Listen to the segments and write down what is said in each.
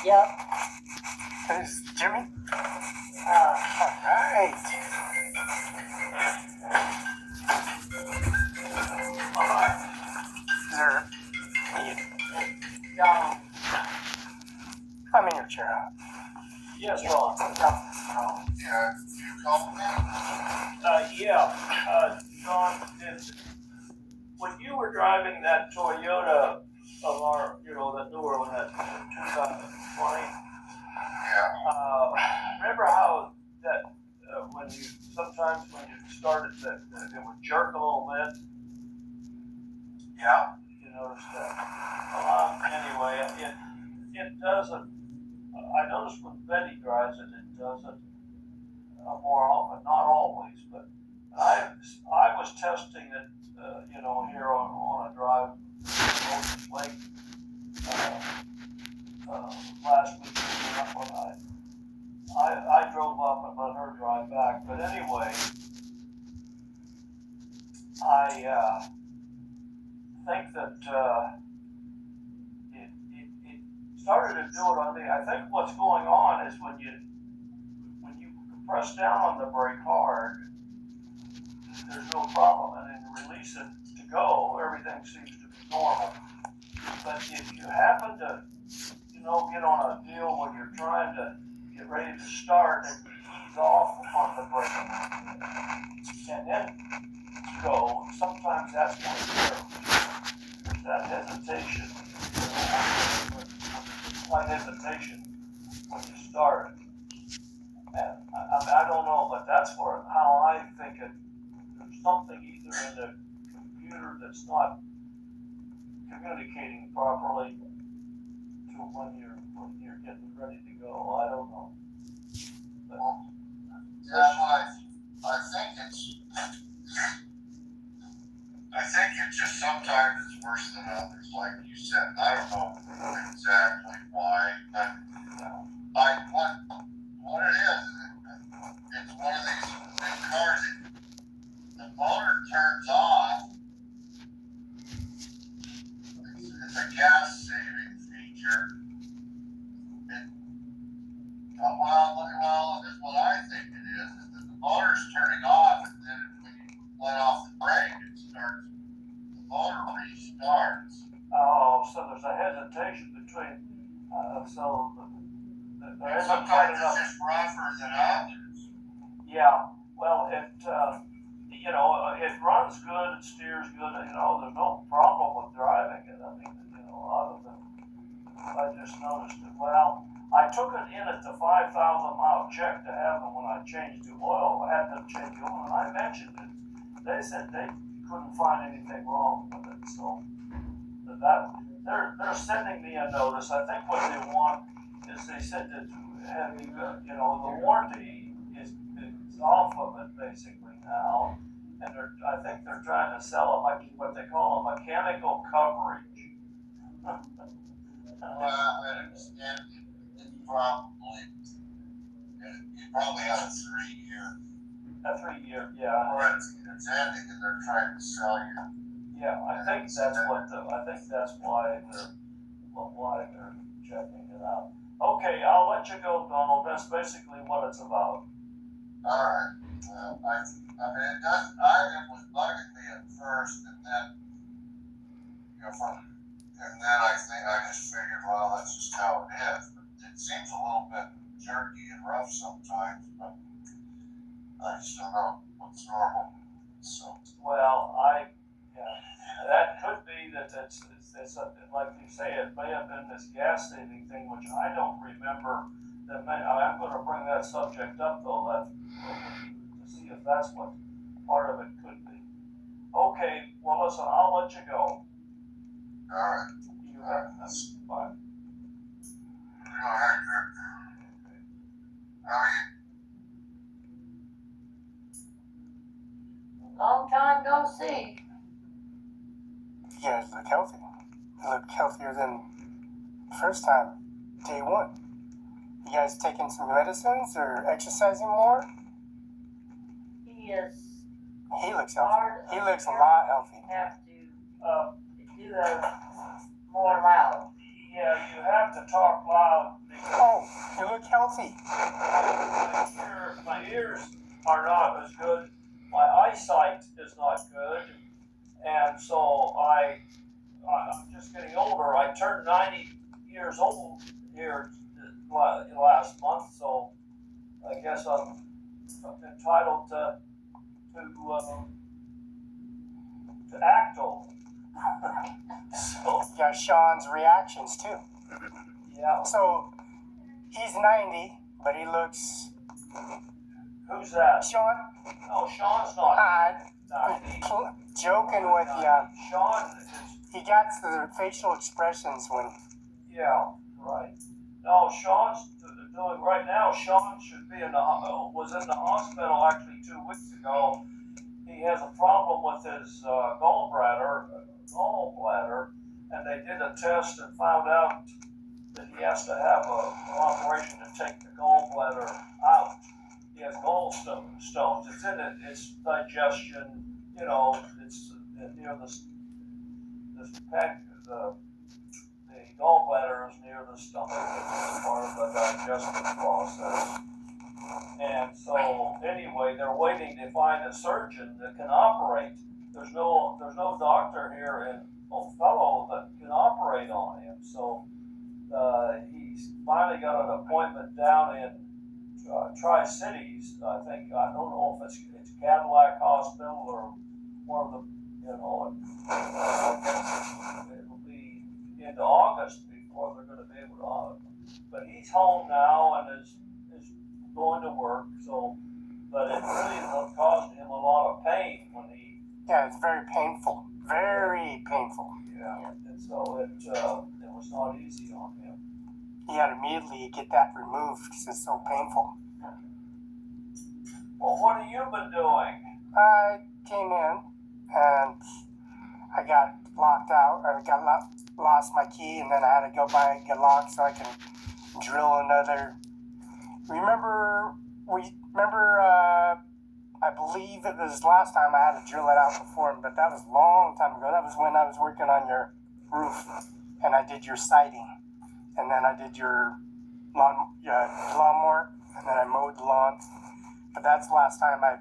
Yep. There's Jimmy. Uh, Alright. Is there John. I'm in your chair. Yes, Ron. Oh. Yeah, you called me? John, when you were driving that Toyota of our, that newer one, that 2020, remember how that sometimes when you started that it would jerk a little bit? Yeah. You noticed that? Anyway, it doesn't. I noticed when Betty drives it, it doesn't more often, not always, but I was testing it, here on a drive Ocean Lake last week when I drove up and let her drive back. But anyway, I think that it started to do it on me. I think what's going on is when you press down on the brake hard, there's no problem, and then you release it to go, everything seems to be normal. But if you happen to, get on a deal when you're trying to get ready to start and you ease off on the brake, and then go, sometimes that's when there's that hesitation, slight hesitation when you start. And I don't know, but that's how I think it. There's something either in the computer that's not communicating properly to when you're getting ready to go. I don't know. But, I think it's just sometimes it's worse than others, like you said. I don't know exactly why, but what it is, it's one of these big cars. The motor turns off. It's a gas saving feature. Well, this is what I think it is that the motor's turning off, and then when you let off the brake, the motor restarts. oh, so there's a hesitation between, there isn't quite Sometimes enough. it's just rougher than others. Yeah, well, it runs good, it steers good, there's no problem with driving it. I mean, other than, I just noticed it. Well, I took it in at the 5,000 mile check to have them when I changed the oil. I had them change the oil, and I mentioned it. They said they couldn't find anything wrong with it, so they're sending me a notice. I think what they want is they said that the warranty is off of it basically now, and I think they're trying to sell it like what they call a mechanical coverage. I understand it probably had a 3-year. A 3-year, yeah. Or it's ending and they're trying to sell you. Yeah, I think that's why they're checking it out. Okay, I'll let you go, Donald. That's basically what it's about. All right. It was bugging me at first, and then, And then I just figured, well, that's just how it is. But it seems a little bit jerky and rough sometimes, but I just don't know what's normal. So, Well, that could be that's like you say, it may have been this gas saving thing, which I don't remember. I'm going to bring that subject up though, to see if that's what part of it could be. Okay, well listen, I'll let you go. all right. You have this. Bye. All right, good. How are you? Long time no see. You guys look healthy. You look healthier than the first time, day one. You guys taking some medicines or exercising more? He is He looks healthy. hard. He looks a lot healthy. Have to do that more loud. Yeah, you have to talk loud. Oh, you look healthy. My ears are not as good. My eyesight is not good, and so I'm just getting older. I turned 90 years old here last month, so I guess I'm entitled to act old. So You got Sean's reactions too. yeah, So he's 90, but he looks. who's that? Sean, No, Sean's not 90. joking with you. Sean is. He got the facial expressions when. Yeah, right. No, Sean's doing right now. Sean should be was in the hospital actually 2 weeks ago. He has a problem with his gallbladder, and they did a test and found out that he has to have an operation to take the gallbladder out. He has gallstones. It's in it. It's digestion. You know, it's near the gallbladder is near the stomach. It's part of the digestive process. And so anyway, they're waiting to find a surgeon that can operate. There's no doctor here in Othello that can operate on him. So he's finally got an appointment down in Tri-Cities. I don't know if it's Cadillac Hospital or one of the, I guess it'll be into August before they're going to be able to. But he's home now and is going to work. So, but it really caused him a lot of pain when he. Yeah, it's very painful. Very painful. Yeah, and so it was not easy on him. He had to immediately get that removed because it's so painful. Well, what have you been doing? I came in and I got locked out. Lost my key, and then I had to go buy a lock so I can drill another. Remember? I believe it was last time I had to drill it out before, but that was a long time ago. That was when I was working on your roof, and I did your siding, and then I did your lawnmower, and then I mowed the lawn. But that's the last time I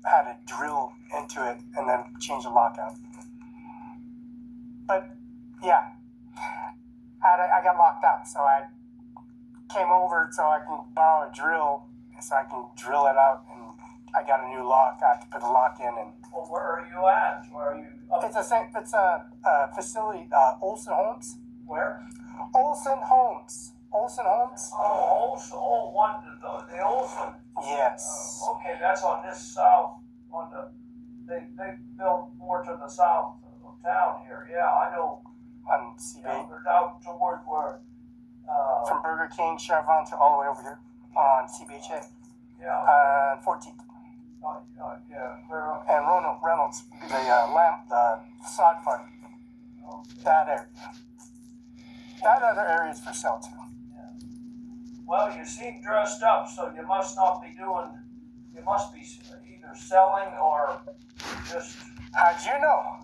had to drill into it and then change the lockout. But yeah, I got locked out, so I came over so I can borrow a drill, so I can drill it out, and I got a new lock. I have to put the lock in, and Well, where are you at? Where are you? it's a facility, Olsen Homes. Where? Olsen Homes. Olsen Homes. Oh, Olsen. Oh, the Olsen. Yes. Okay, that's on this south. They built more to the south of town here. Yeah, I know. On CB. Yeah, they're out toward where. From Burger King, Chevron to all the way over here on CBHA. Yeah. 14th. Yeah. Clear up. And Reynolds, the sod farm. Okay. That area. That other area is for sale too. Well, you seem dressed up, so you must not be doing. You must be either selling or just. How'd you know?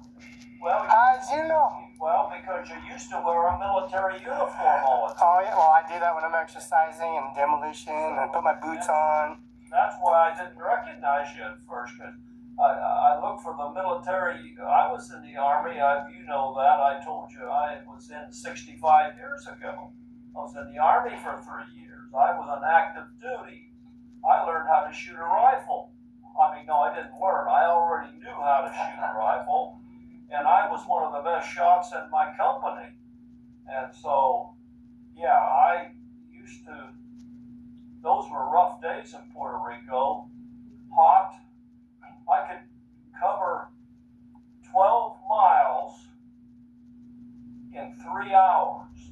Well. How'd you know? Well, because you used to wear a military uniform all the time. Oh yeah, well I do that when I'm exercising and demolition and put my boots on. That's why I didn't recognize you at first, because I look for the military. I was in the Army. You know that. I told you I was in 65 years ago. I was in the Army for 3 years. I was on active duty. I learned how to shoot a rifle. I mean, no, I didn't learn. I already knew how to shoot a rifle. And I was one of the best shots in my company. And so, yeah, I used to, those were rough days in Puerto Rico. Hot. I could cover 12 miles in 3 hours.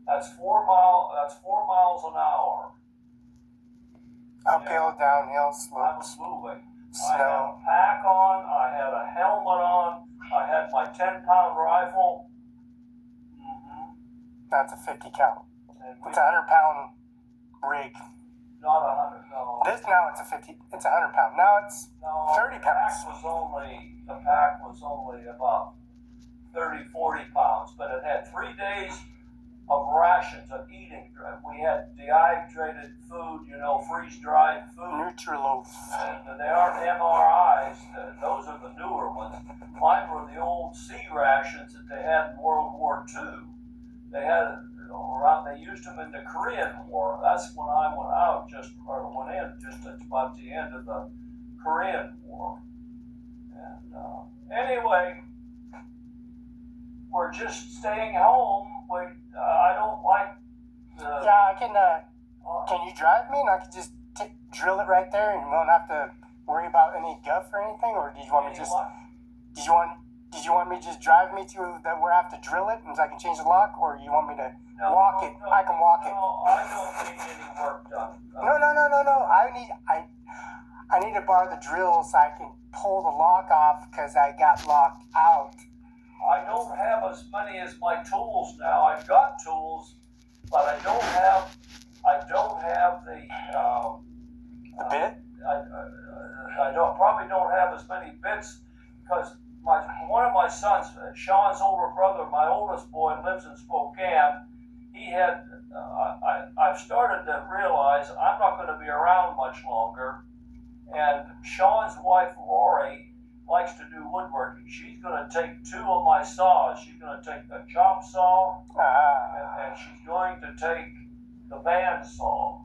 That's 4 miles an hour. Uphill, downhill, I slope, was moving. I had snow. a pack on, I had a helmet on, I had my 10-pound rifle. That's a 50 count. And It's a 100-pound rig. not 100, no. This now it's a 50. It's a 100-pound. Now it's No, 30 pounds. the pack was only about 30, 40 pounds, but it had 3 days of rations of eating. We had dehydrated food, freeze-dried food. Nutriloaf. And they aren't MRIs. Those are the newer ones. Mine were the old C rations that they had in World War II. They had they used them in the Korean War. That's when I went out, just about the end of the Korean War. And anyway, we're just staying home. I don't like the. Yeah, I can. Can you drive me, and I can just drill it right there, and we won't have to worry about any guff or anything? Or did you want me just? Did you want me to just drive me to that where I have to drill it, and so I can change the lock, or you want me to walk it? I can walk it. No, I don't need any work done. No. I need to borrow the drill so I can pull the lock off because I got locked out. I don't have as many as my tools now. I've got tools, but I don't have the bit. I probably don't have as many bits because one of my sons, Sean's older brother, my oldest boy, lives in Spokane. He had. I've started to realize I'm not going to be around much longer, and Sean's wife Lori likes to do woodworking. She's going to take 2 of my saws. She's going to take the chop saw, and she's going to take the band saw.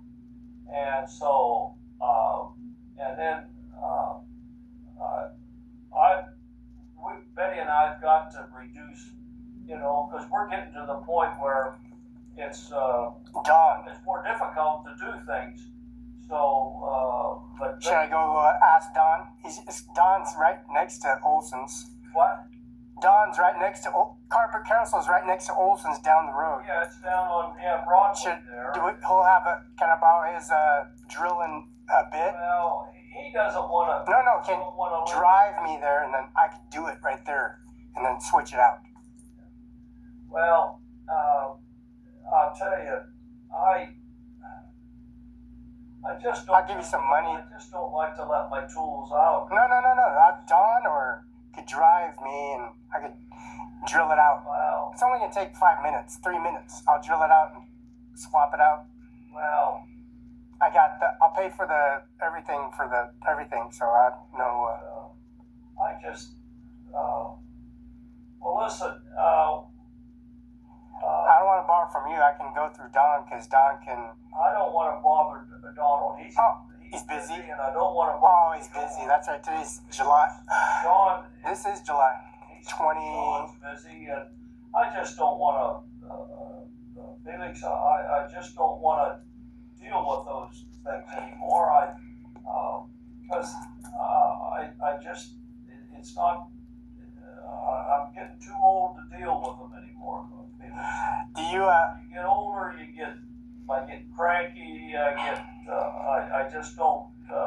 And so, and then Betty and I've got to reduce, because we're getting to the point where it's it's more difficult to do things. So, but should I go ask Don? Don's right next to Olson's. What? Don's right next to Carpet Carousel's right next to Olson's down the road. Yeah, it's down on Broadway there. He'll have can I borrow his drilling bit? Well, he doesn't want to. No. Can drive me there, and then I can do it right there, and then switch it out. Well, I'll tell you, I just don't. I'll give you some money. I just don't like to let my tools out. No. Don or could drive me, and I could drill it out. Well, it's only gonna take 5 minutes, 3 minutes. I'll drill it out and swap it out. Well, I'll pay for everything. So I know. I just. Well, listen. I don't want to borrow from you. I can go through Don because Don can. I don't want to bother Donald. He's busy. And I don't want to. Oh, he's busy. That's right. Today's July. John. This is July 20. John's busy, and I just don't want to. Felix, I just don't want to deal with those things anymore. Because I just it's not. I'm getting too old to deal with them anymore. Do you? You get older, I get cranky. I just don't. I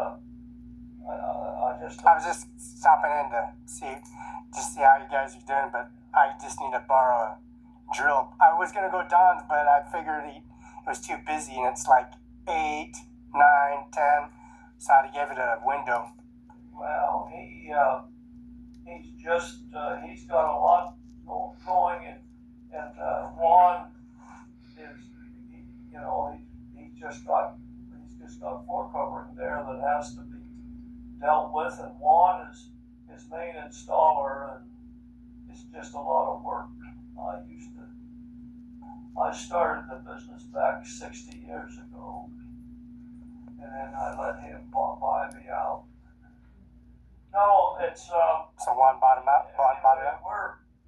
was just stopping in to see how you guys are doing, but I just need to borrow a drill. I was gonna go Don's, but I figured it was too busy, and it's like 8, 9, 10, so I gave it a window. Well, he's got a lot going, and Juan is, he's just got floor covering there that has to be dealt with, and Juan is his main installer, and it's just a lot of work. I started the business back 60 years ago, and then I let him buy me out. No, it's So Juan bought him out.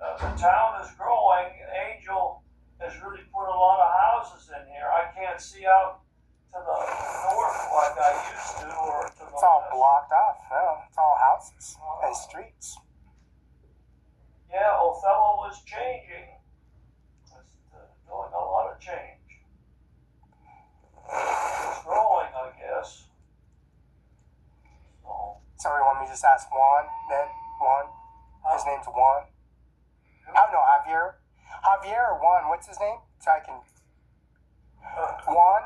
the town is growing. Angel has really put a lot of houses in here. I can't see out to the north like I used to, or to the It's all west. blocked off. No, it's all houses and streets. Yeah, Othello was changing. It's doing a lot of change. It's growing, I guess. So you want me to just ask Juan then? Juan? His name's Juan? Oh, no, Javier. Javier or Juan? What's his name? So I can... Juan?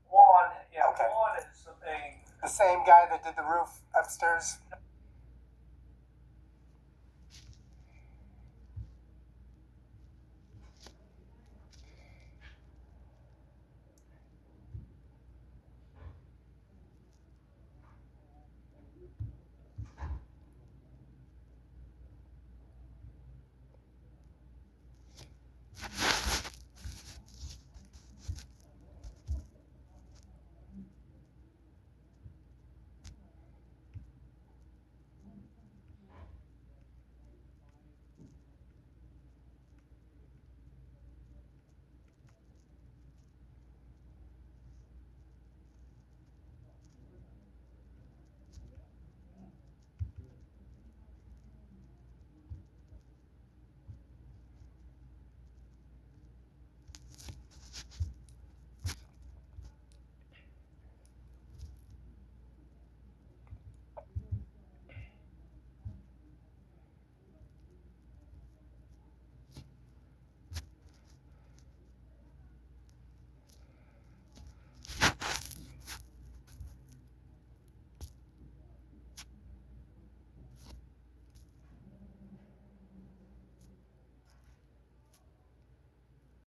Juan, yeah, Okay. Juan is the main. The same guy that did the roof upstairs?